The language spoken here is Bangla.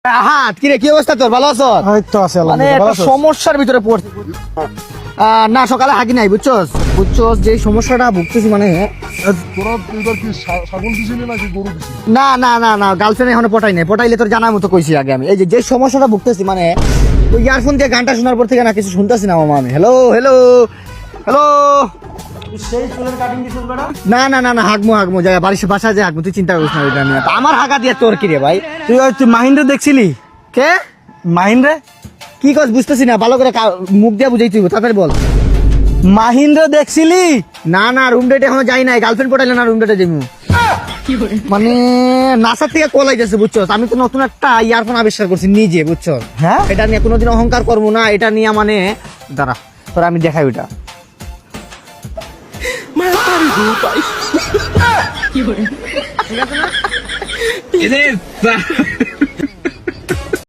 হাত কিরে, কি অবস্থা তোর? ভালো আছো? এই তো আছে মানে একটা সমস্যার ভিতরে পড়ছি। না সকালে হাগি নাই, বুঝছস যে সমস্যাটা ভুগতেছি, মানে তোরা এবার কি ছাগল দিছিলি নাকি গরু দিছিলি? না না না না গার্লফ্রেন্ড এখনো পটাই নাই, পটাইলে তোর জানার মতো কইছি আগে আমি। এই যে সমস্যাটা ভুগতেছি, মানে ওই ইয়ারফোন দিয়ে গানটা শোনার পর থেকে না কিছু শুনতেছি না মামা আমি। হ্যালো হ্যালো হ্যালো, সেই চুলের কাটিং দিছিস বেটা? না না না না, হাগমু জায়গা বাসায় যে হাগমু, তুই চিন্তা করিস না ওইটা নিয়ে। আমার হাগা দিয়ে তোর কি রে ভাই? তুই মাহিন্দ্রে দেখছিলি? কে মাহিন্দ্রে কি কস বুঝতেছি না, ভালো করে মুখ দিয়ে বুঝাই তুই, তাড়াতাড়ি বল। মাহিন্দ্রে দেখছিলি? না না, রুম ডেটে এখনো যাই নাই, গার্লফ্রেন্ড পটাইলে না রুম ডেটে যাবো। মানে নাসার থেকে কল আইতেছে, বুঝছো? আমি তো নতুন একটা ইয়ারফোন আবিষ্কার করছি নিজে, বুঝছো? হ্যাঁ, এটা নিয়ে কোনোদিন অহংকার করবো না, এটা নিয়ে মানে দাঁড়া তোরা আমি দেখাই ওইটা। ঠিক আছে না?